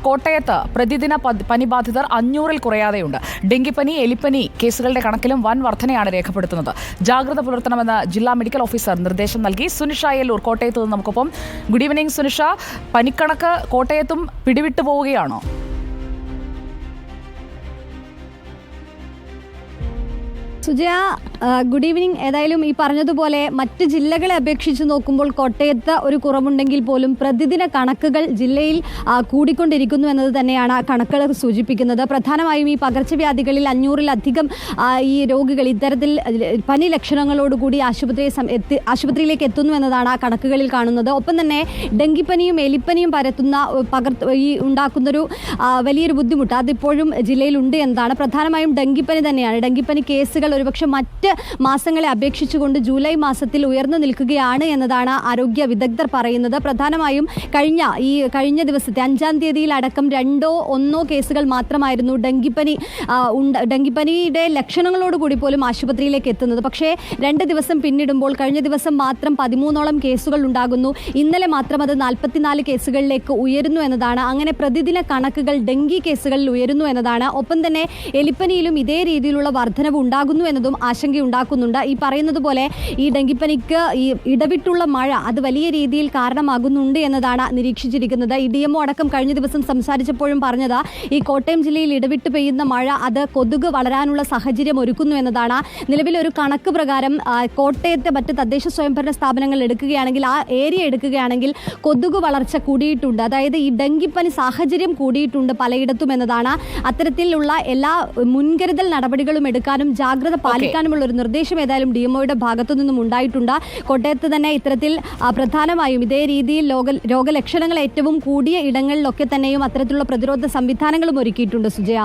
കോട്ടയത്ത് പ്രതിദിന പനിബാധിതർ 500-ൽ കുറയാതെയുണ്ട്. ഡെങ്കിപ്പനി, എലിപ്പനി കേസുകളുടെ കണക്കിലും വൻ വർധനയാണ് രേഖപ്പെടുത്തുന്നത്. ജാഗ്രത പുലർത്തണമെന്ന് ജില്ലാ മെഡിക്കൽ ഓഫീസർ നിർദ്ദേശം നൽകി. സുനിഷ അയ്യല്ലൂർ കോട്ടയത്ത് നിന്ന് നമുക്കൊപ്പം. Good evening Sunisha. പനിക്കണക്ക് കോട്ടയത്തും പിടിവിട്ടു പോവുകയാണോ? Sujaya, good evening. ഏതായാലും ഈ പറഞ്ഞതുപോലെ മറ്റ് ജില്ലകളെ അപേക്ഷിച്ച് നോക്കുമ്പോൾ കോട്ടയത്ത് ഒരു കുറവുണ്ടെങ്കിൽ പോലും പ്രതിദിന കണക്കുകൾ ജില്ലയിൽ കൂടിക്കൊണ്ടിരിക്കുന്നു എന്നത് തന്നെയാണ് കണക്കുകൾ സൂചിപ്പിക്കുന്നത്. പ്രധാനമായും ഈ പകർച്ചവ്യാധികളിൽ 500-ലധികം ഈ രോഗികൾ ഇത്തരത്തിൽ പനി ലക്ഷണങ്ങളോടുകൂടി ആശുപത്രിയിലേക്ക് എത്തുന്നു എന്നതാണ് കണക്കുകളിൽ കാണുന്നത്. ഒപ്പം തന്നെ ഡെങ്കിപ്പനിയും എലിപ്പനിയും ഉണ്ടാക്കുന്നൊരു വലിയൊരു ബുദ്ധിമുട്ട് അതിപ്പോഴും ജില്ലയിലുണ്ട് എന്നതാണ്. പ്രധാനമായും ഡെങ്കിപ്പനി തന്നെയാണ്. ഡെങ്കിപ്പനി കേസുകൾ ഒരുപക്ഷെ മറ്റ് മാസങ്ങളെ അപേക്ഷിച്ചുകൊണ്ട് ജൂലൈ മാസത്തിൽ ഉയർന്നു നിൽക്കുകയാണ് എന്നതാണ് ആരോഗ്യ വിദഗ്ധർ പറയുന്നത്. പ്രധാനമായും കഴിഞ്ഞ ദിവസത്തെ 5-ാം തീയതിയിലടക്കം 2-1 കേസുകൾ മാത്രമായിരുന്നു ഡെങ്കിപ്പനിയുടെ ലക്ഷണങ്ങളോടുകൂടി പോലും ആശുപത്രിയിലേക്ക് എത്തുന്നത്. പക്ഷേ 2 ദിവസം പിന്നിടുമ്പോൾ കഴിഞ്ഞ ദിവസം മാത്രം 13ഓളം കേസുകൾ ഉണ്ടാകുന്നു. ഇന്നലെ മാത്രം അത് 44 കേസുകളിലേക്ക് ഉയരുന്നു എന്നതാണ്. അങ്ങനെ പ്രതിദിന കണക്കുകൾ ഡെങ്കി കേസുകളിൽ ഉയരുന്നു എന്നതാണ്. ഒപ്പം തന്നെ എലിപ്പനിയിലും ഇതേ രീതിയിലുള്ള വർധനവ് ഉണ്ടാകുന്നു എന്നതും ആശങ്കയുണ്ടാക്കുന്നുണ്ട്. ഈ പറയുന്നത് പോലെ ഈ ഡെങ്കിപ്പനിക്ക് ഈ ഇടവിട്ടുള്ള മഴ അത് വലിയ രീതിയിൽ കാരണമാകുന്നുണ്ട് എന്നതാണ് നിരീക്ഷിച്ചിരിക്കുന്നത്. ഈ DMO അടക്കം കഴിഞ്ഞ ദിവസം സംസാരിച്ചപ്പോഴും പറഞ്ഞത് ഈ കോട്ടയം ജില്ലയിൽ ഇടവിട്ട് പെയ്യുന്ന മഴ അത് കൊതുക് വളരാനുള്ള സാഹചര്യം ഒരുക്കുന്നു എന്നതാണ്. നിലവിലൊരു കണക്ക് പ്രകാരം കോട്ടയത്തെ മറ്റ് തദ്ദേശ സ്വയംഭരണ സ്ഥാപനങ്ങൾ എടുക്കുകയാണെങ്കിൽ, ആ ഏരിയ എടുക്കുകയാണെങ്കിൽ കൊതുക് വളർച്ച കൂടിയിട്ടുണ്ട്. അതായത് ഈ ഡെങ്കിപ്പനി സാഹചര്യം കൂടിയിട്ടുണ്ട് പലയിടത്തും എന്നതാണ്. അത്തരത്തിലുള്ള എല്ലാ മുൻകരുതൽ നടപടികളും എടുക്കാനും ജാഗ്രത പാലിക്കാനുമുള്ള ഒരു നിർദ്ദേശം ഏതായാലും DMOയുടെ ഭാഗത്തു നിന്നും ഉണ്ടായിട്ടുണ്ട്. കോട്ടയത്ത് തന്നെ ഇത്തരത്തിൽ പ്രധാനമായും ഇതേ രീതിയിൽ രോഗലക്ഷണങ്ങൾ ഏറ്റവും കൂടിയ ഇടങ്ങളിലൊക്കെ തന്നെയും അത്തരത്തിലുള്ള പ്രതിരോധ സംവിധാനങ്ങളും ഒരുക്കിയിട്ടുണ്ട്. സുജയ.